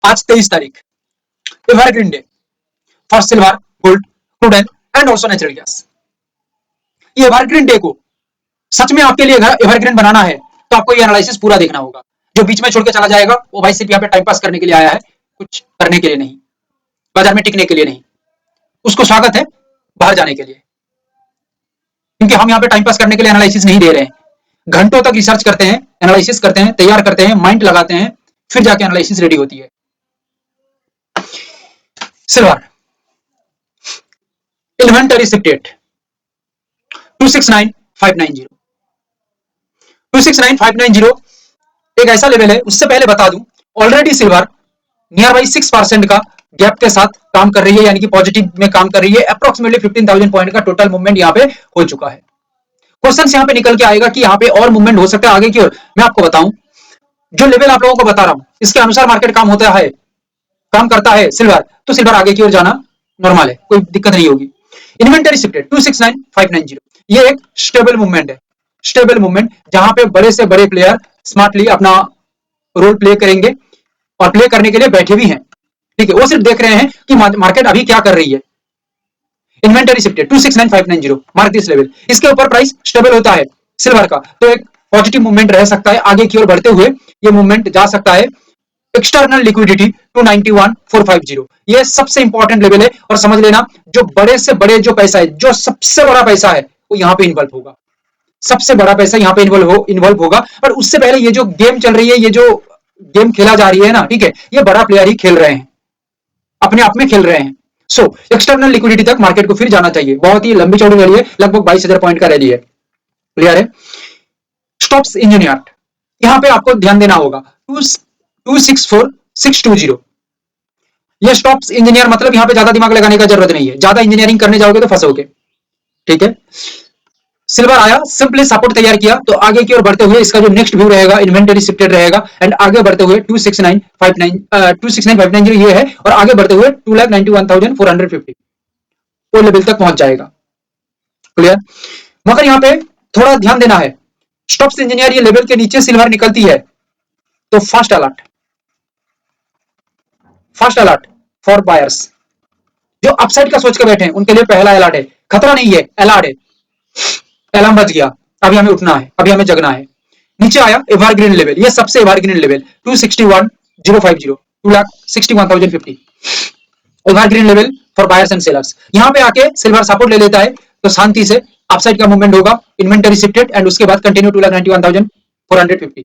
आज 23 तारीख, evergreen day for silver, gold, crude oil and also natural gas. ये evergreen day को सच में आपके लिए एवरग्रीन बनाना है तो आपको ये एनालिसिस पूरा देखना होगा। जो बीच में छोड़ के चला जाएगा वो भाई सिर्फ यहाँ पे टाइम पास करने के लिए आया है, कुछ करने के लिए नहीं, बाजार में टिकने के लिए नहीं। उसको स्वागत है बाहर जाने के लिए, क्योंकि हम यहाँ पे टाइम पास करने के लिए एनालिसिस नहीं दे रहे हैं। घंटों तक रिसर्च करते हैं, एनालिसिस करते हैं, तैयार करते हैं, माइंड लगाते हैं, फिर जाके एनालिसिस रेडी होती है। सिल्वर इन्वेंटरी शिप डेट 269590, 269590 एक ऐसा लेवल है। उससे पहले बता दूं, ऑलरेडी सिल्वर नियर बाई 6% का गैप के साथ काम कर रही है, यानी कि पॉजिटिव में काम कर रही है। अप्रोक्सीमेटली 15,000 पॉइंट का टोटल मूवमेंट यहाँ पे हो चुका है। क्वेश्चन यहाँ पे निकल के आएगा कि यहाँ पे और मूवमेंट हो सकता है आगे की ओर। मैं आपको बताऊं, जो लेवल आप लोगों को बता रहा हूं इसके अनुसार मार्केट काम होता है, काम करता है सिल्वर, तो सिल्वर आगे की ओर जाना नॉर्मल है, कोई दिक्कत नहीं होगी। इन्वेंटरी शिप डेट 269590, ये एक स्टेबल मूवमेंट है, स्टेबल मूवमेंट जहां पे बड़े से बड़े प्लेयर स्मार्टली अपना रोल प्ले करेंगे और प्ले करने के लिए बैठे भी हैं। ठीक है, वो सिर्फ देख रहे हैं कि मार्केट अभी क्या कर रही है। Inventory ship date 269590, mark this level. इसके ऊपर प्राइस स्टेबल होता है सिल्वर का तो एक पॉजिटिव मूवमेंट रह सकता है, आगे की ओर बढ़ते हुए ये मूवमेंट जा सकता है। एक्सटर्नल लिक्विडिटी 291450, ये सबसे इंपॉर्टेंट लेवल है। और समझ लेना, जो बड़े से बड़े जो पैसा है, जो सबसे बड़ा पैसा है वो यहाँ पे इन्वॉल्व होगा, सबसे बड़ा पैसा यहाँ पे इन्वॉल्व होगा। पर उससे पहले ये जो गेम चल रही है, ये जो गेम खेला जा रही है ना, ठीक है, ये बड़ा प्लेयर ही खेल रहे हैं, अपने आप में खेल रहे हैं। सो एक्सटर्नल लिक्विडिटी तक मार्केट को फिर जाना चाहिए। बहुत ही लंबी चौड़ी रैली है, लगभग 22,000 पॉइंट का रैली है। क्लियर है? स्टॉप्स इंजीनियर, यहां पे आपको ध्यान देना होगा 264620। ये स्टॉप्स इंजीनियर मतलब यहां पे ज्यादा दिमाग लगाने का जरूरत नहीं है, ज्यादा इंजीनियरिंग करने जाओगे तो फंसोगे। ठीक है, सिल्वर आया, सिंपली सपोर्ट तैयार किया, तो आगे की ओर बढ़ते हुए इसका जो नेक्स्ट व्यू रहेगा इन्वेंटरी शिप डेट रहेगा, एंड आगे बढ़ते हुए 269590 ये है, और आगे बढ़ते हुए 2,91,450 वो लेवल तक पहुंच जाएगा। क्लियर? मगर यहां पे थोड़ा ध्यान देना है, स्टॉप्स इंजीनियर ये लेवल के नीचे सिल्वर निकलती है तो फर्स्ट अलर्ट फॉर बायर्स। जो अपसाइड का सोच के बैठे हैं उनके लिए पहला अलर्ट है, खतरा नहीं है, अलर्ट है। अलार्म बज गया, अभी हमें उठना है, अभी हमें जगना है। नीचे आया एवरग्रीन लेवल, ये सबसे evergreen level 261050, 2,61,050 evergreen level for buyers and sellers. यहां पे आके सिल्वर सपोर्ट ले लेता है तो शांति से अपसाइड का मूवमेंट होगा, इन्वेंटरी शिफ्टेड, एंड उसके बाद कंटिन्यू 2,91,450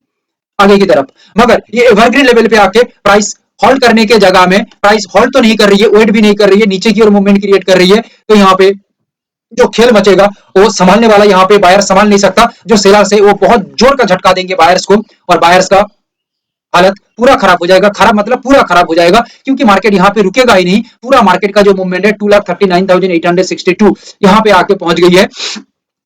आगे की तरफ। मगर ये एवरग्रीन लेवल पे आके प्राइस होल्ड करने के जगह में प्राइस होल्ड तो नहीं कर रही है, वेट भी नहीं कर रही है, नीचे की ओर मूवमेंट क्रिएट कर रही है। तो यहाँ पे जो खेल मचेगा वो संभालने वाला यहाँ पे बायर संभाल नहीं सकता। जो सेलर्स है वो बहुत जोर का झटका देंगे बायर्स को, और बायर्स का हालत पूरा खराब हो जाएगा। खराब मतलब पूरा खराब हो जाएगा, क्योंकि मार्केट यहाँ पे रुकेगा ही नहीं। पूरा मार्केट का जो मूवमेंट है 2,39,862 यहाँ पे आके पहुंच गई है,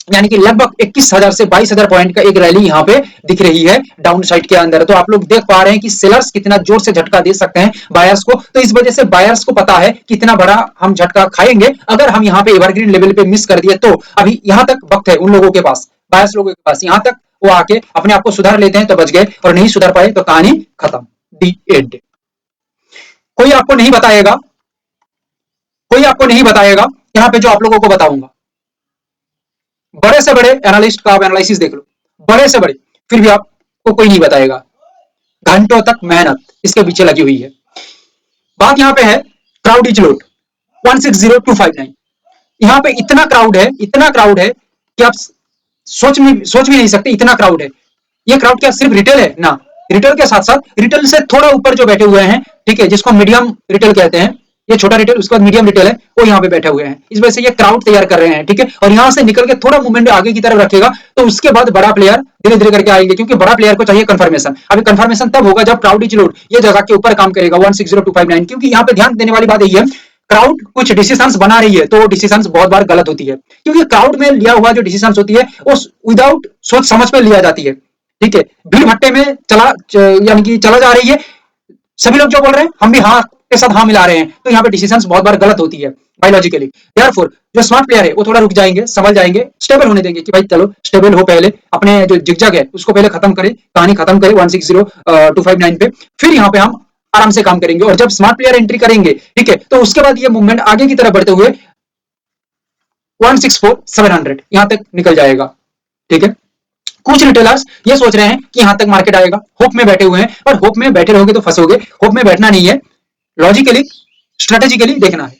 यानी कि लगभग 21,000 से 22,000 पॉइंट का एक रैली यहाँ पे दिख रही है डाउन साइड के अंदर। तो आप लोग देख पा रहे हैं कि सेलर्स कितना जोर से झटका दे सकते हैं बायर्स को। तो इस वजह से बायर्स को पता है कितना बड़ा हम झटका खाएंगे अगर हम यहाँ पे एवरग्रीन लेवल पे मिस कर दिए। तो अभी यहाँ तक वक्त है उन लोगों के पास, बायर्स लोगों के पास, यहाँ तक वो आके अपने आप को सुधार लेते हैं तो बच गए, और नहीं सुधार पाए तो कहानी खत्म, दी एंड। कोई आपको नहीं बताएगा, कोई आपको नहीं बताएगा यहाँ पे जो आप लोगों को बताऊंगा। बड़े से बड़े एनालिस्ट का आप एनालिसिस देख लो, बड़े से बड़े, फिर भी आपको कोई नहीं बताएगा। घंटों तक मेहनत इसके पीछे लगी हुई है। बात यहां पे है क्राउड इज लोड 160259। यहां पे इतना क्राउड है, इतना क्राउड है कि आप सोच भी नहीं सकते, इतना क्राउड है। ये क्राउड क्या सिर्फ रिटेल है ना, रिटेल के साथ साथ रिटेल से थोड़ा ऊपर जो बैठे हुए हैं, ठीक है, जिसको मीडियम रिटेल कहते हैं, ये छोटा रिटेल, उसके बाद मीडियम रिटेल है, वो यहाँ पे बैठे हुए हैं। इस वजह से ये क्राउड तैयार कर रहे हैं, ठीक है। और यहाँ से निकल के थोड़ा मूवमेंट आगे की तरफ रखेगा तो उसके बाद बड़ा प्लेयर धीरे धीरे करके आएंगे, क्योंकि बड़ा प्लेयर को चाहिए कंफर्मेशन। अभी कंफर्मेशन तब होगा जब क्राउड इज लोड ये जगह के ऊपर काम करेगा 160259। क्योंकि यहाँ पे ध्यान देने वाली बात यही है, क्राउड कुछ डिसीजंस बना रही है तो डिसीजंस बहुत बार गलत होती है, क्योंकि क्राउड में लिया हुआ जो डिसीजंस होती है वो विदाउट सोच समझ पे लिया जाती है, ठीक है। भीड़ भट्टे में यानी कि चला जा रही है, सभी लोग जो बोल रहे हैं हम भी हाँ के साथ हाँ मिला रहे हैं, तो यहाँ पे डिसीजंस बहुत बार गलत होती है बायोलॉजिकली। देयरफॉर जो स्मार्ट प्लेयर है वो थोड़ा रुक जाएंगे, समझ जाएंगे, स्टेबल होने देंगे कि भाई चलो स्टेबल हो, पहले अपने जो जिगजैग है उसको पहले खत्म करें, कहानी खत्म करें 160259 पे, फिर यहाँ पे हम आराम से काम करेंगे। और जब स्मार्ट प्लेयर एंट्री करेंगे, ठीक है, तो उसके बाद ये मूवमेंट आगे की तरफ बढ़ते हुए 164,700 यहां तक निकल जाएगा। ठीक है, कुछ रिटेलर्स ये सोच रहे हैं कि यहां तक मार्केट आएगा, होप में बैठे हुए हैं, पर होप में बैठे रहोगे तो फंसोगे। होप में बैठना नहीं है, लॉजिकली स्ट्रेटेजिकली देखना है।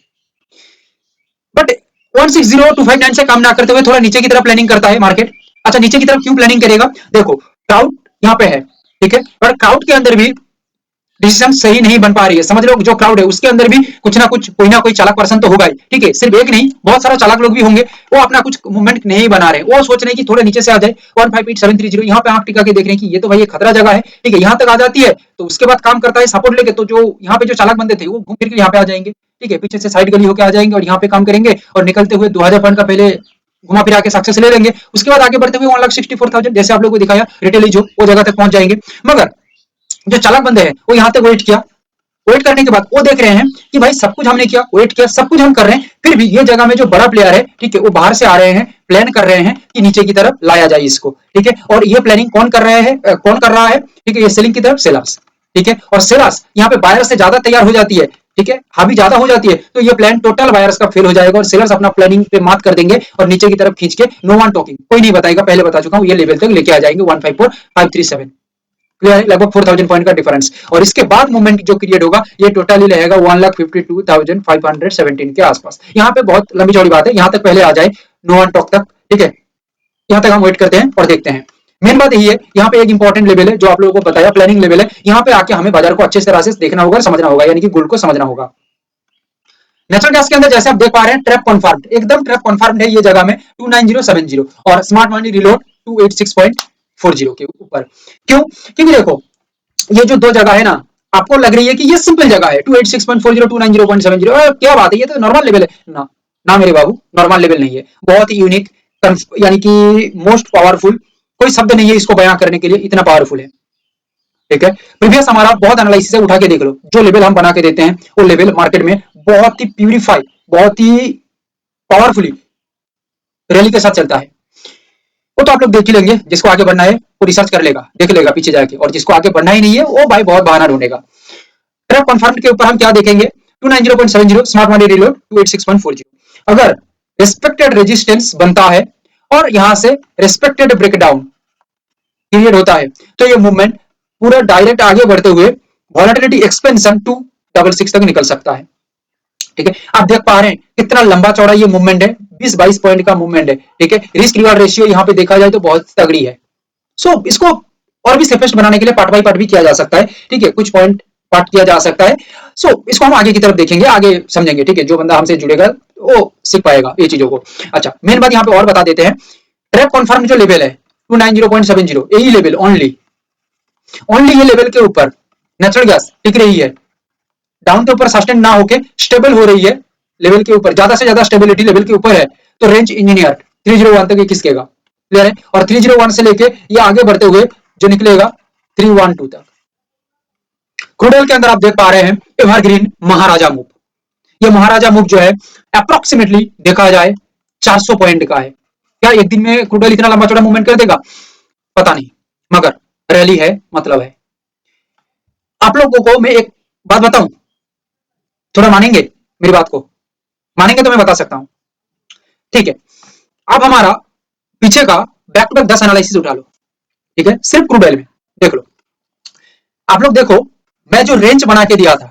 बट 160,259 से काम ना करते हुए थोड़ा नीचे की तरफ प्लानिंग करता है मार्केट। अच्छा, नीचे की तरफ क्यों प्लानिंग करेगा? देखो, क्राउड यहाँ पे है, ठीक है, पर क्राउड के अंदर भी डिसीजन सही नहीं बन पा रही है। समझ लो, जो क्राउड है उसके अंदर भी कुछ ना कुछ, कोई ना कोई चालाक पर्सन तो होगा ही, ठीक है, सिर्फ एक नहीं, बहुत सारा चालाक लोग भी होंगे। वो अपना कुछ मूवमेंट नहीं बना रहे, वो सोच रहे हैं कि थोड़े नीचे से आ जाए 158,730, यहाँ पे आंख टिका के देख रहे हैं कि ये तो भाई ये खतरा जगह है, ठीक है, यहाँ तक आ जाती है तो उसके बाद काम करता है सपोर्ट लेके, तो जो यहाँ पे जो चालाक बंदे थे वो घूम फिर के यहाँ पे आ जाएंगे, ठीक है, पीछे से साइड गली होकर आ जाएंगे और यहाँ पे काम करेंगे और निकलते हुए 2000 पॉइंट का पहले घुमा फिरा के सक्सेस ले लेंगे। उसके बाद आगे बढ़ते हुए 1,64,000 जैसे आप लोगों को दिखाया रिटेल जो वो जगह तक पहुंच जाएंगे। मगर जो चालाक बंदे हैं वो यहाँ तक वेट किया, वेट करने के बाद वो देख रहे हैं कि भाई सब कुछ हमने किया, वेट किया, सब कुछ हम कर रहे हैं, फिर भी ये जगह में जो बड़ा प्लेयर है, ठीक है, वो बाहर से आ रहे हैं, प्लान कर रहे हैं कि नीचे की तरफ लाया जाए इसको, ठीक है, और ये प्लानिंग कौन कर रहे हैं, कौन कर रहा है, ठीक है, ये सेलिंग की तरफ सेलर्स, ठीक है, और सेलर्स यहाँ पे बायर से ज्यादा तैयार हो जाती है, ठीक है, हावी ज्यादा हो जाती है, तो ये प्लान टोटल बायर्स का फेल हो जाएगा और सेलर्स अपना प्लानिंग पे मात कर देंगे और नीचे की तरफ खींच के नो वन टॉकिंग, कोई नहीं बताएगा, पहले बता चुका हूं, ये लेवल तक लेके आ जाएंगे 154,537, लगभग 4,000 पॉइंट का डिफरेंस। और इसके बाद मूवमेंट जो क्रिएट होगा ये टोटली रहेगा 1,52,517 के आसपास। यहाँ पे बहुत लंबी चौड़ी बात है, यहाँ तक पहले आ जाए नो वन टॉक तक, ठीक है, यहाँ तक हम वेट करते हैं और देखते हैं। मेन बात यही है, यहाँ पे एक इंपॉर्टेंट लेवल है जो आप लोगों को बताया, प्लानिंग लेवल है, यहाँ पे आके हमें बाजार को अच्छे तरह से देखना होगा, समझना होगा, यानी कि गुल को समझना होगा। नेचुरल गैस के अंदर जैसे आप देख पा रहे हैं, ट्रैप कन्फर्म्ड, एकदम ट्रैप कन्फर्म्ड है ये जगह में 29070 और स्मार्ट मनी रिलोड 286.40 के ऊपर। क्यों? क्योंकि देखो ये जो दो जगह है ना, आपको लग रही है कि ये सिंपल जगह है 286.40 290.70, क्या बात है, ये तो नॉर्मल लेवल है ना। ना मेरे बाबू, नॉर्मल लेवल नहीं है, बहुत ही यूनिक, यानी कि मोस्ट पावरफुल, कोई शब्द नहीं है इसको बयां करने के लिए, इतना पावरफुल है। ठीक है, प्रीवियस हमारा बहुत एनालिसिस है, उठा के देख लो, जो लेवल हम बना के देते हैं वो लेवल मार्केट में बहुत ही प्यूरिफाई, बहुत ही पावरफुली रैली के साथ चलता है। वो तो आप लोग देख ही लेंगे, जिसको आगे बढ़ना है वो रिसर्च कर लेगा, देख लेगा पीछे जाके, और जिसको आगे बढ़ना ही नहीं है वो भाई बहुत बहाना ढूंढेगा। ट्रैप कन्फर्म के ऊपर हम क्या देखेंगे, 290.70 स्मार्ट मनी रिलोड 286.40, अगर रिस्पेक्टेड रेजिस्टेंस बनता है और यहां से रिस्पेक्टेड ब्रेकडाउन पीरियड होता है, तो ये मूवमेंट पूरा डायरेक्ट आगे बढ़ते हुए वॉलेटिलिटी एक्सपेंशन 266 तक निकल सकता है। ठीक है, आप देख पा रहे हैं कितना लंबा चौड़ा ये मूवमेंट है, 20-22 पॉइंट का मूवमेंट है। ठीक है, रिस्क रिवार्ड रेशियो यहाँ पे देखा जाए तो बहुत तगड़ी है। सो इसको और भी सेफेस्ट बनाने के लिए पार्ट बाई पार्ट भी किया जा सकता है, ठीक है, कुछ पॉइंट पार्ट किया जा सकता है। सो इसको हम आगे की तरफ देखेंगे, आगे समझेंगे, ठीक है, जो बंदा हमसे जुड़ेगा वो सीख पाएगा ये चीजों को। अच्छा, मेन बात यहाँ पे और बता देते हैं, ट्रैप कन्फर्म जो लेवल है 290.70, यही लेवल ओनली ये लेवल के ऊपर नेचुरल गैस टिक रही है, डाउन के ऊपर सस्टेन ना होके स्टेबल हो रही है लेवल के ऊपर, ज्यादा से ज्यादा स्टेबिलिटी लेवल के ऊपर है, तो रेंज इंजीनियर 301 तक ये खिसकेगा, क्लियर है, और 301 से लेके ये आगे बढ़ते हुए जो निकलेगा 312 तक। क्रूड ऑयल के अंदर आप देख पा रहे हैं एवरग्रीन महाराजा मूव, ये महाराजा मूव जो है अप्रोक्सीमेटली देखा जाए 400 पॉइंट का है। क्या एक दिन में क्रूड ऑयल इतना लंबा चौड़ा मूवमेंट कर देगा? पता नहीं, मगर रैली है, मतलब है। आप लोगों को मैं एक बात बताऊं, थोड़ा मानेंगे मेरी बात को? मानेंगे तो मैं बता सकता हूं, ठीक है। अब हमारा पीछे का बैक टू बैक 10 एनालिसिस उठा लो, ठीक है, सिर्फ क्रूड ऑयल में देख लो। आप लोग देखो, मैं जो रेंज बना के दिया था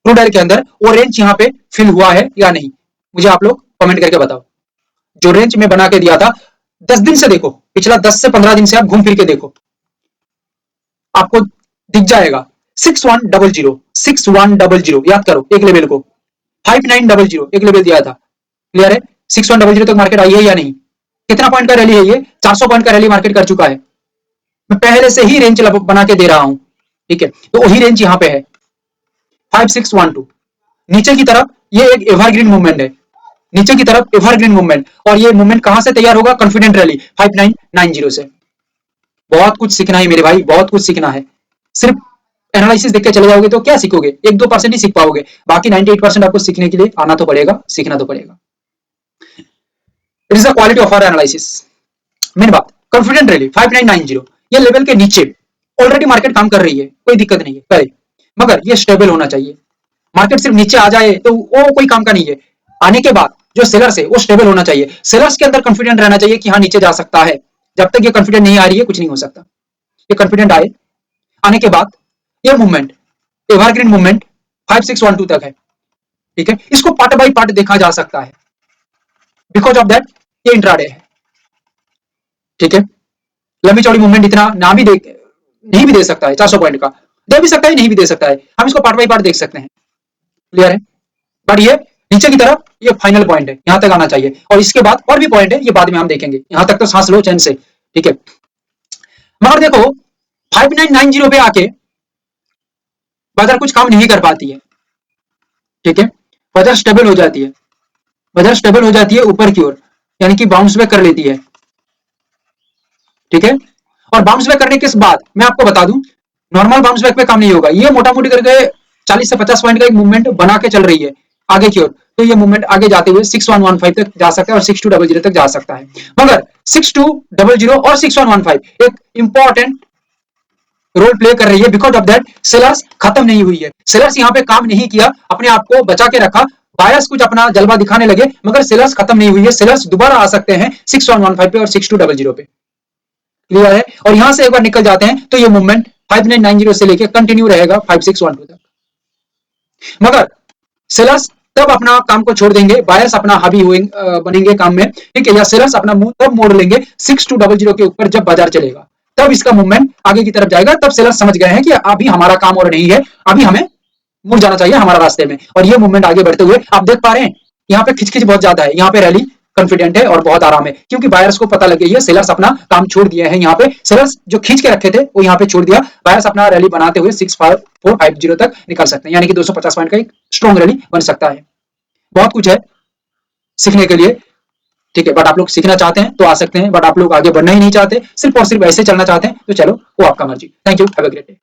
क्रूड ऑयल के अंदर, वो रेंज यहां पे फिल हुआ है या नहीं, मुझे आप लोग कमेंट करके बताओ। जो रेंज में बना के दिया था 10 दिन से देखो, पिछला 10 से 15 दिन से आप घूम फिर के देखो, आपको दिख जाएगा 6100 याद करो एक लेवल को, 5900 एक लेवल दिया था, क्लियर है। 6100 तक मार्केट आई है या नहीं? कितना पॉइंट का रैली है ये? 400 पॉइंट का रैली मार्केट कर चुका है। मैं पहले से ही रेंज बना के दे रहा हूं, ठीक है, तो वही रेंज यहां पे है 5612। नीचे की तरफ ये एक एवरग्रीन मूवमेंट है, नीचे की तरफ एवरग्रीन मूवमेंट, और ये मूवमेंट कहां से तैयार होगा? कॉन्फिडेंट रैली 5990 से। बहुत कुछ सीखना है मेरे भाई, बहुत कुछ सीखना है। सिर्फ एनालिसिस देख के चले जाओगे तो क्या सीखोगे? 1-2% ही सीख पाओगे, बाकी 98% आपको सीखने के लिए आना तो पड़ेगा, सीखना तो पड़ेगा। It is the quality of our analysis. Main बात, कॉन्फिडेंट रैली 5990, ये लेवल के नीचे ऑलरेडी मार्केट काम कर रही है, कोई दिक्कत नहीं है, करे मगर ये स्टेबल होना चाहिए। मार्केट सिर्फ नीचे आ जाए तो वो कोई काम का नहीं है। आने के बाद जो सेलर्स है वो स्टेबल होना चाहिए, सेलर्स के अंदर कॉन्फिडेंट रहना चाहिए कि हाँ नीचे जा सकता है। जब तक ये कॉन्फिडेंट नहीं आ रही है कुछ नहीं हो सकता। ये कॉन्फिडेंट आए, आने के बाद ये मूवमेंट एवरग्रीन मूवमेंट 5612 तक है, ठीक है। इसको पार्ट बाय पार्ट देखा जा सकता है, बिकॉज ऑफ दैट ये इंट्राडे है, ठीक है। लंबी चौड़ी मूवमेंट इतना ना भी दे, नहीं भी दे सकता है 400 पॉइंट का, दे भी सकता है नहीं भी दे सकता है, हम इसको पार्ट बाय पार्ट देख सकते हैं, क्लियर है। बट ये नीचे की तरफ ये फाइनल पॉइंट है, यहां तक आना चाहिए, और इसके बाद और भी पॉइंट है, ये बाद में हम देखेंगे। यहां तक तो सांस लो चैन से, ठीक है। मगर देखो 5990 पे आके बाजार कुछ काम नहीं कर पाती है, ठीक है। बाजार स्टेबल हो जाती है, बाजार स्टेबल हो जाती है ऊपर की ओर, यानी कि बाउंस बैक कर लेती है, ठीक है। और बाउंस बैक करने के बाद मैं आपको बता दूं, नॉर्मल बाउंस बैक पे काम नहीं होगा, ये मोटा मोटी करके 40 से 50 पॉइंट का एक मूवमेंट बना के चल रही है आगे की ओर, तो ये मूवमेंट आगे जाते हुए 6115 तक जा सकता है और 6200 तक जा सकता है। मगर 6200 और 6115 एक इंपॉर्टेंट रोल प्ले कर रही है, बिकॉज ऑफ दैट सेलर्स खत्म नहीं हुई है, सेलर्स यहाँ पे काम नहीं किया, अपने आप को बचा के रखा, बायर्स कुछ अपना जलवा दिखाने लगे, मगर सेलर्स खत्म नहीं हुई है, सेलर्स दोबारा आ सकते हैं 6115 पे और 6200 पे, क्लियर है। और यहां से एक बार निकल जाते हैं तो ये मूवमेंट 5990 से लेके कंटिन्यू रहेगा 5612 तक। मगर सेलर्स तब अपना काम को छोड़ देंगे, बायर्स अपना हावी बनेंगे काम में, ठीक है, या सेलर्स अपना मुंह तब मोड़ लेंगे 6200 के ऊपर जब बाजार चलेगा, तब इसका मूवमेंट आगे की तरफ जाएगा, तब सेलर्स समझ गए हैं कि अभी हमारा काम और नहीं है, अभी हमें मुड़ जाना चाहिए हमारा रास्ते में। और ये मूवमेंट आगे बढ़ते हुए आप देख पा रहे हैं, यहाँ पे खिचखिच बहुत ज्यादा है, यहाँ पे रैली कॉन्फिडेंट है और बहुत आराम है, क्योंकि बायर्स को पता लग गई है सेलर्स अपना काम छोड़ दिए हैं, यहाँ पे सेलर्स जो खींच के रखे थे वो यहाँ पे छोड़ दिया, बायर्स अपना रैली बनाते हुए 6450 तक निकल सकते हैं, यानी कि 250 पॉइंट का एक स्ट्रॉन्ग रैली बन सकता है। बहुत कुछ है सीखने के लिए, ठीक है, बट आप लोग सीखना चाहते हैं तो आ सकते हैं, बट आप लोग आगे बढ़ना ही नहीं चाहते, सिर्फ और सिर्फ ऐसे चलना चाहते हैं तो चलो वो आपका मर्जी। Thank you, have a great day.